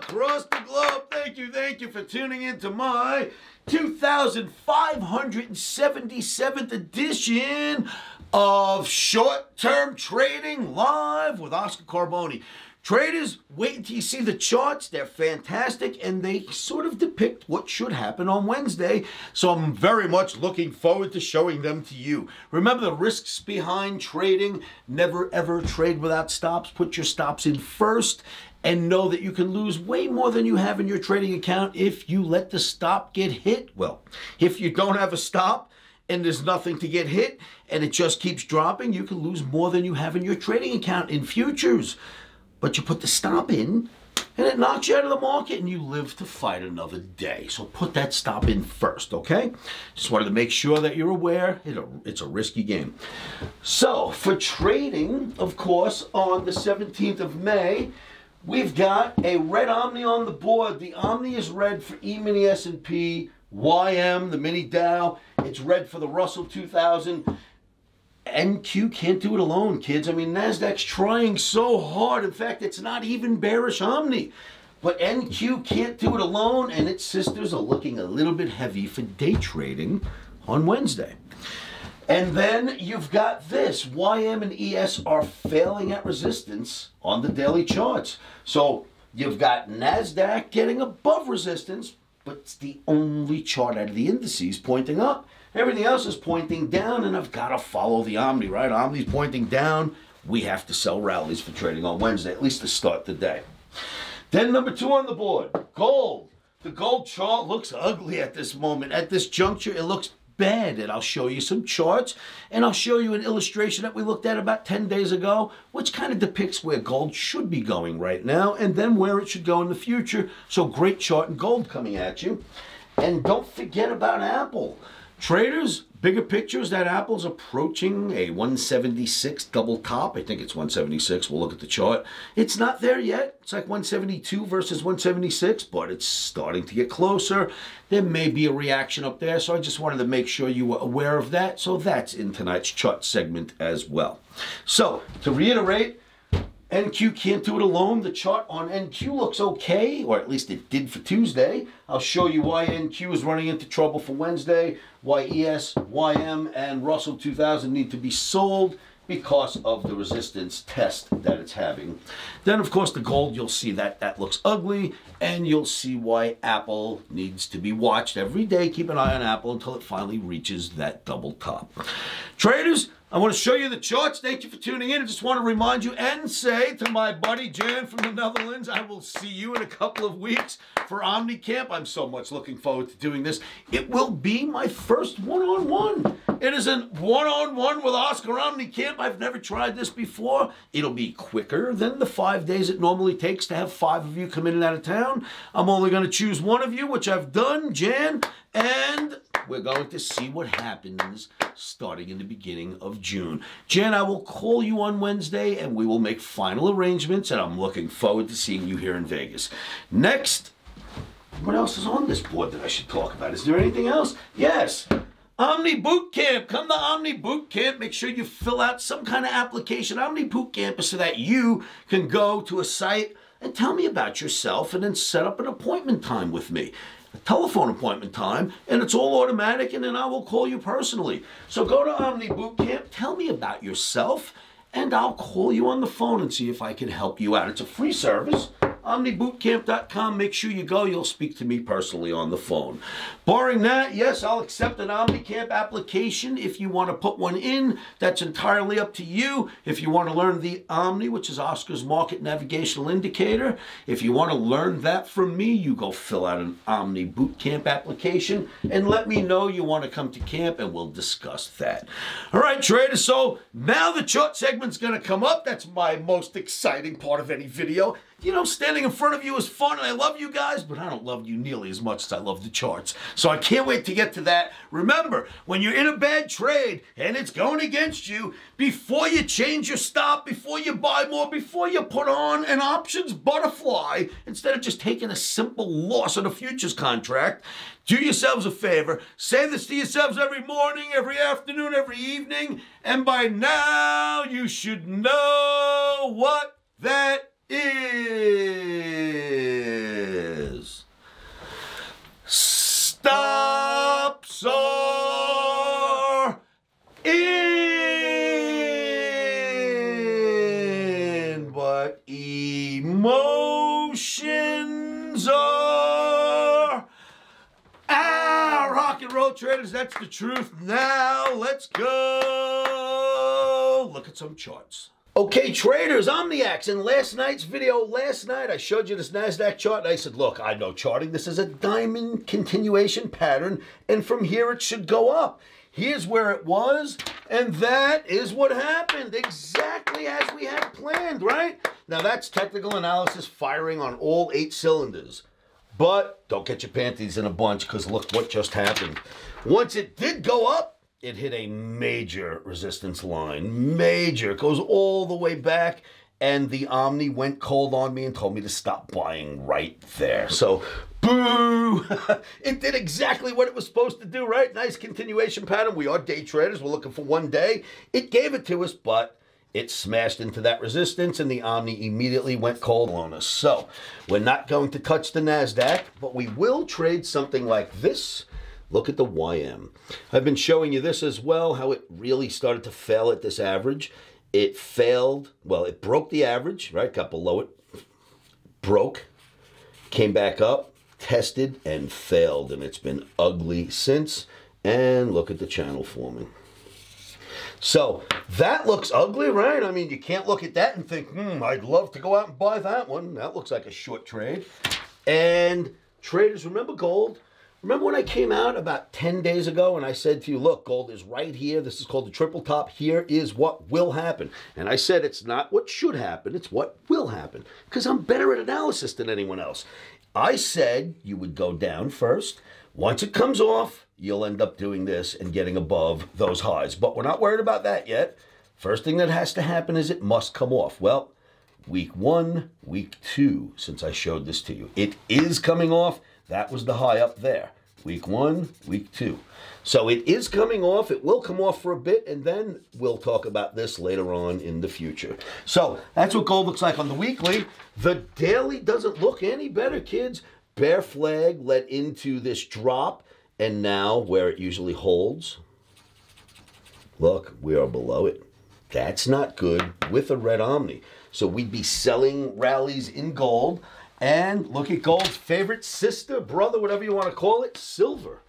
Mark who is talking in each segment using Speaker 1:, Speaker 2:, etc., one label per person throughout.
Speaker 1: across the globe. Thank you for tuning in to my 2577th edition of Short-Term Trading Live with Oscar Carboni. Traders, wait until you see the charts. They're fantastic, and they sort of depict what should happen on Wednesday. So I'm very much looking forward to showing them to you. Remember the risks behind trading. Never, ever trade without stops. Put your stops in first, and know that you can lose way more than you have in your trading account if you let the stop get hit. Well, if you don't have a stop, and there's nothing to get hit, and it just keeps dropping, you can lose more than you have in your trading account in futures. But you put the stop in, and it knocks you out of the market, and you live to fight another day. So put that stop in first, okay? Just wanted to make sure that you're aware. It's a risky game. So for trading, of course, on the 17th of May, we've got a red OMNI on the board. The OMNI is red for E-mini S&P, YM, the mini Dow. It's red for the Russell 2000. NQ can't do it alone, kids. I mean, NASDAQ's trying so hard. In fact, it's not even bearish OMNI. But NQ can't do it alone, and its sisters are looking a little bit heavy for day trading on Wednesday. And then you've got this. YM and ES are failing at resistance on the daily charts. So you've got NASDAQ getting above resistance, but it's the only chart out of the indices pointing up. Everything else is pointing down, and I've got to follow the OMNI, right? OMNI's pointing down. We have to sell rallies for trading on Wednesday, at least to start the day. Then number 2 on the board, gold. The gold chart looks ugly at this moment. At this juncture, it looks bad, and I'll show you some charts, and I'll show you an illustration that we looked at about 10 days ago, which kind of depicts where gold should be going right now, and then where it should go in the future. So great chart in gold coming at you. And don't forget about Apple. Traders, bigger pictures, that Apple's approaching a 176 double top. I think it's 176. We'll look at the chart. It's not there yet. It's like 172 versus 176, but it's starting to get closer. There may be a reaction up there, so I just wanted to make sure you were aware of that. So that's in tonight's chart segment as well. So to reiterate, NQ can't do it alone. The chart on NQ looks okay, or at least it did for Tuesday. I'll show you why NQ is running into trouble for Wednesday, why ES, YM, and Russell 2000 need to be sold because of the resistance test that it's having. Then, of course, the gold, you'll see that that looks ugly, and you'll see why Apple needs to be watched every day. Keep an eye on Apple until it finally reaches that double top. Traders, I want to show you the charts. Thank you for tuning in. I just want to remind you and say to my buddy Jan from the Netherlands, I will see you in a couple of weeks for OMNI I'm so much looking forward to doing this. It will be my first one-on-one. It is a one-on-one with Oscar OMNI. I've never tried this before. It'll be quicker than the 5 days it normally takes to have 5 of you come in and out of town. I'm only going to choose one of you, which I've done, Jan, and we're going to see what happens starting in the beginning of June. Jan, I will call you on Wednesday, and we will make final arrangements, and I'm looking forward to seeing you here in Vegas. Next, what else is on this board that I should talk about? Is there anything else? Yes. OMNI BOOTCAMP. Come to OMNI BOOTCAMP. Make sure you fill out some kind of application. OMNI BOOTCAMP is so that you can go to a site and tell me about yourself and then set up an appointment time with me. A telephone appointment time, and it's all automatic, and then I will call you personally. So go to OMNI BOOTCAMP, tell me about yourself, and I'll call you on the phone and see if I can help you out. It's a free service. OmniBootCamp.com. Make sure you go. You'll speak to me personally on the phone. Barring that, yes, I'll accept an OmniCamp application. If you want to put one in, that's entirely up to you. If you want to learn the OMNI, which is Oscar's Market Navigational Indicator, if you want to learn that from me, you go fill out an OMNI Bootcamp application and let me know you want to come to camp, and we'll discuss that. All right, traders, so now the chart segment's going to come up. That's my most exciting part of any video. You know, standing in front of you is fun, and I love you guys, but I don't love you nearly as much as I love the charts. So I can't wait to get to that. Remember, when you're in a bad trade and it's going against you, before you change your stop, before you buy more, before you put on an options butterfly, instead of just taking a simple loss on a futures contract, do yourselves a favor. Say this to yourselves every morning, every afternoon, every evening, and by now you should know what that is. Emotions are rock and roll, traders. That's the truth. Now let's go look at some charts. Okay, traders, Omniacs. In last night's video, I showed you this NASDAQ chart, and I said, look, I know charting. This is a diamond continuation pattern, and from here it should go up. Here's where it was, and that is what happened, exactly as we had planned, right? Now, that's technical analysis firing on all 8 cylinders. But don't get your panties in a bunch, because look what just happened. Once it did go up, it hit a major resistance line. Major. It goes all the way back, and the Omni went cold on me and told me to stop buying right there. So, boo! It did exactly what it was supposed to do, right? Nice continuation pattern. We are day traders. We're looking for one day. It gave it to us, but it smashed into that resistance, and the Omni immediately went cold on us. So, we're not going to touch the NASDAQ, but we will trade something like this. Look at the YM. I've been showing you this as well, how it really started to fail at this average. It failed, well, it broke the average, right? Got below it, broke, came back up, tested, and failed. And it's been ugly since. And look at the channel forming. So that looks ugly, right? I mean, you can't look at that and think, I'd love to go out and buy that one. That looks like a short trade. And traders, remember gold? Remember when I came out about 10 days ago and I said to you, look, gold is right here. This is called the triple top. Here is what will happen. And I said it's not what should happen. It's what will happen, because I'm better at analysis than anyone else. I said you would go down first. Once it comes off, you'll end up doing this and getting above those highs. But we're not worried about that yet. First thing that has to happen is it must come off. Well, week 1, week 2, since I showed this to you, it is coming off. That was the high up there. Week 1, week 2. So it is coming off. It will come off for a bit, and then we'll talk about this later on in the future. So that's what gold looks like on the weekly. The daily doesn't look any better, kids. Bear flag led into this drop, and now where it usually holds, look, we are below it. That's not good with a red Omni. So we'd be selling rallies in gold. And look at gold's favorite sister, brother, whatever you want to call it, silver.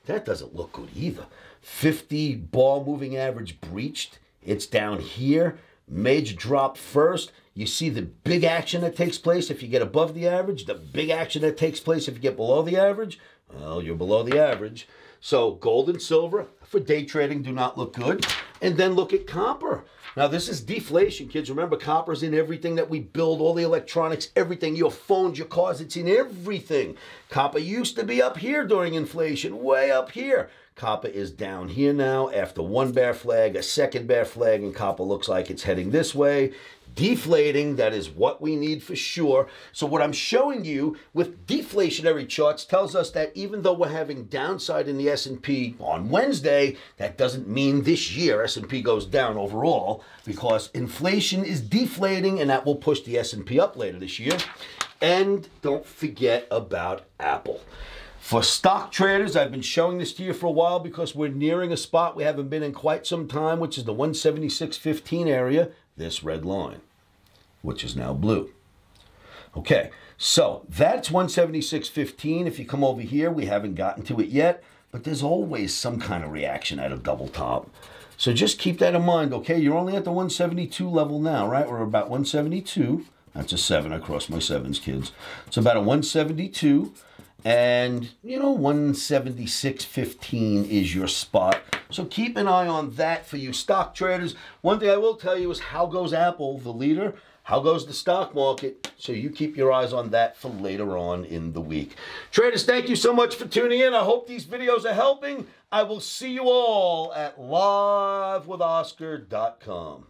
Speaker 1: That doesn't look good either. 50 bar moving average breached. It's down here. Major drop first. You see the big action that takes place if you get above the average. The big action that takes place if you get below the average. Well, you're below the average. So gold and silver for day trading do not look good. And then look at copper. Now, this is deflation, kids. Remember, copper's in everything that we build, all the electronics, everything, your phones, your cars, it's in everything. Copper used to be up here during inflation, way up here. Copper is down here now after one bear flag, a second bear flag, and copper looks like it's heading this way. Deflating, that is what we need for sure. So what I'm showing you with deflationary charts tells us that even though we're having downside in the S&P on Wednesday, that doesn't mean this year S&P goes down overall, because inflation is deflating, and that will push the S&P up later this year. And don't forget about Apple. For stock traders, I've been showing this to you for a while because we're nearing a spot we haven't been in quite some time, which is the 176.15 area, this red line, which is now blue. Okay, so that's 176.15. If you come over here, we haven't gotten to it yet, but there's always some kind of reaction at a double top. So just keep that in mind, okay? You're only at the 172 level now, right? We're about 172. That's a 7. I crossed my 7s, kids. It's about a 172. And, you know, 176.15 is your spot. So keep an eye on that for you stock traders. One thing I will tell you is how goes Apple, the leader? How goes the stock market? So you keep your eyes on that for later on in the week. Traders, thank you so much for tuning in. I hope these videos are helping. I will see you all at livewithoscar.com.